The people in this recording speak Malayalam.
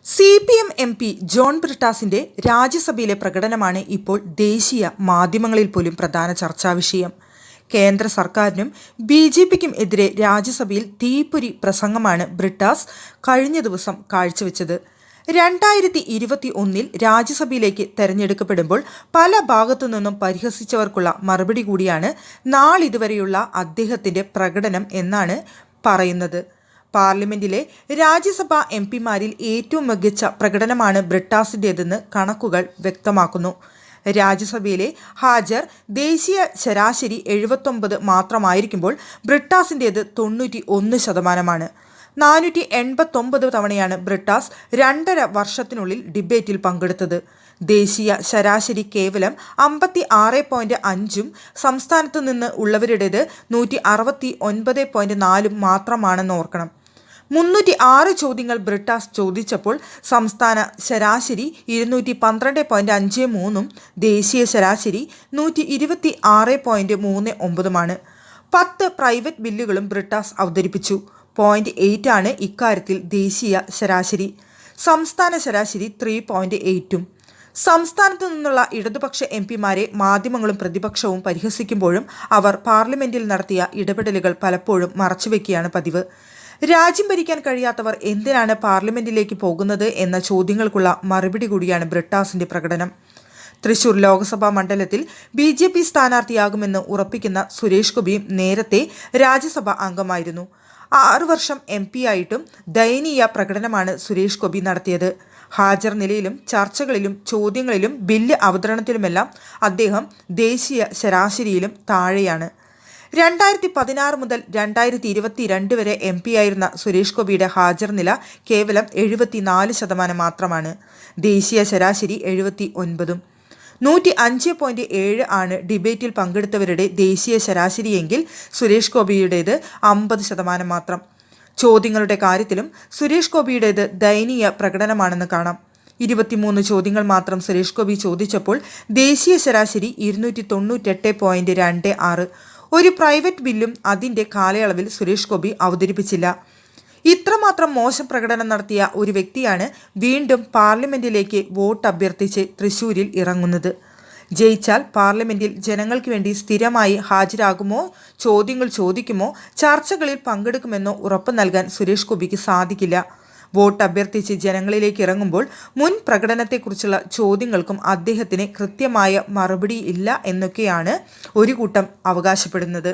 CPM MP ജോൺ ബ്രിട്ടാസിന്റെ രാജ്യസഭയിലെ പ്രകടനമാണ് ഇപ്പോൾ ദേശീയ മാധ്യമങ്ങളിൽ പോലും പ്രധാന ചർച്ചാവിഷയം. കേന്ദ്ര സർക്കാരിനും BJPക്കും എതിരെ രാജ്യസഭയിൽ തീപ്പൊരി പ്രസംഗമാണ് ബ്രിട്ടാസ് കഴിഞ്ഞ ദിവസം കാഴ്ചവെച്ചത്. 2021 രാജ്യസഭയിലേക്ക് തെരഞ്ഞെടുക്കപ്പെടുമ്പോൾ പല ഭാഗത്തു നിന്നും പരിഹസിച്ചവർക്കുള്ള മറുപടി കൂടിയാണ് നാളിതുവരെയുള്ള അദ്ദേഹത്തിന്റെ പ്രകടനം എന്നാണ് പറയുന്നത്. പാർലമെന്റിലെ രാജ്യസഭാ MPമാരിൽ ഏറ്റവും മികച്ച പ്രകടനമാണ് ബ്രിട്ടാസിൻ്റേതെന്ന് കണക്കുകൾ വ്യക്തമാക്കുന്നു. രാജ്യസഭയിലെ ഹാജർ ദേശീയ ശരാശരി 79 മാത്രമായിരിക്കുമ്പോൾ ബ്രിട്ടാസിൻ്റേത് 91%. 489 തവണയാണ് ബ്രിട്ടാസ് 2.5 വർഷത്തിനുള്ളിൽ ഡിബേറ്റിൽ പങ്കെടുത്തത്. ദേശീയ ശരാശരി കേവലം 56.5 സംസ്ഥാനത്തു നിന്ന് ഉള്ളവരുടേത് 169.4 മാത്രമാണെന്ന് ഓർക്കണം. 306 ചോദ്യങ്ങൾ ബ്രിട്ടാസ് ചോദിച്ചപ്പോൾ സംസ്ഥാന ശരാശരി 212.53 ദേശീയ ശരാശരി 126.39. 10 പ്രൈവറ്റ് ബില്ലുകളും ബ്രിട്ടാസ് അവതരിപ്പിച്ചു. 0.8 ഇക്കാര്യത്തിൽ ദേശീയ ശരാശരി. സംസ്ഥാന ശരാശരി 3.8. സംസ്ഥാനത്തു നിന്നുള്ള ഇടതുപക്ഷ MPമാരെ മാധ്യമങ്ങളും പ്രതിപക്ഷവും പരിഹസിക്കുമ്പോഴും അവർ പാർലമെന്റിൽ നടത്തിയ ഇടപെടലുകൾ പലപ്പോഴും മറച്ചുവെക്കുകയാണ് പതിവ്. രാജ്യം ഭരിക്കാൻ കഴിയാത്തവർ എന്തിനാണ് പാർലമെന്റിലേക്ക് പോകുന്നത് എന്ന ചോദ്യങ്ങൾക്കുള്ള മറുപടി കൂടിയാണ് ബ്രിട്ടാസിന്റെ പ്രകടനം. തൃശൂർ ലോക്സഭാ മണ്ഡലത്തിൽ BJP സ്ഥാനാർത്ഥിയാകുമെന്ന് ഉറപ്പിക്കുന്ന സുരേഷ് ഗോപിയും നേരത്തെ രാജ്യസഭാ അംഗമായിരുന്നു. 6 വർഷം MP-ആയിട്ടും ദയനീയ പ്രകടനമാണ് സുരേഷ് ഗോപി നടത്തിയത്. ഹാജർ നിലയിലും ചർച്ചകളിലും ചോദ്യങ്ങളിലും ബില്ല് അവതരണത്തിലുമെല്ലാം അദ്ദേഹം ദേശീയ ശരാശരിയിലും താഴെയാണ്. 2016 മുതൽ 2022 വരെ MP-ആയിരുന്ന സുരേഷ് ഗോപിയുടെ ഹാജർ നില കേവലം 74% മാത്രമാണ്. ദേശീയ ശരാശരി 79. 105.7 ഡിബേറ്റിൽ പങ്കെടുത്തവരുടെ ദേശീയ ശരാശരിയെങ്കിൽ സുരേഷ് ഗോപിയുടേത് 50% മാത്രം. ചോദ്യങ്ങളുടെ കാര്യത്തിലും സുരേഷ് ഗോപിയുടേത് ദയനീയ പ്രകടനമാണെന്ന് കാണാം. 23 ചോദ്യങ്ങൾ മാത്രം സുരേഷ് ഗോപി ചോദിച്ചപ്പോൾ ദേശീയ ശരാശരി 298.26. ഒരു പ്രൈവറ്റ് ബില്ലും അതിൻ്റെ കാലയളവിൽ സുരേഷ് ഗോപി അവതരിപ്പിച്ചില്ല. ഇത്രമാത്രം മോശം പ്രകടനം നടത്തിയ ഒരു വ്യക്തിയാണ് വീണ്ടും പാർലമെന്റിലേക്ക് വോട്ട് അഭ്യർത്ഥിച്ച് തൃശ്ശൂരിൽ ഇറങ്ങുന്നത്. ജയിച്ചാൽ പാർലമെന്റിൽ ജനങ്ങൾക്ക് വേണ്ടി സ്ഥിരമായി ഹാജരാകുമോ, ചോദ്യങ്ങൾ ചോദിക്കുമോ, ചർച്ചകളിൽ പങ്കെടുക്കുമെന്നോ ഉറപ്പ് നൽകാൻ സുരേഷ് ഗോപിക്ക് സാധിക്കില്ല. വോട്ട് അഭ്യർത്ഥിച്ച് ജനങ്ങളിലേക്ക് ഇറങ്ങുമ്പോൾ മുൻ പ്രകടനത്തെക്കുറിച്ചുള്ള ചോദ്യങ്ങൾക്കും അദ്ദേഹത്തിന് കൃത്യമായ മറുപടി ഇല്ല എന്നൊക്കെയാണ് ഒരു കൂട്ടം അവകാശപ്പെടുന്നത്.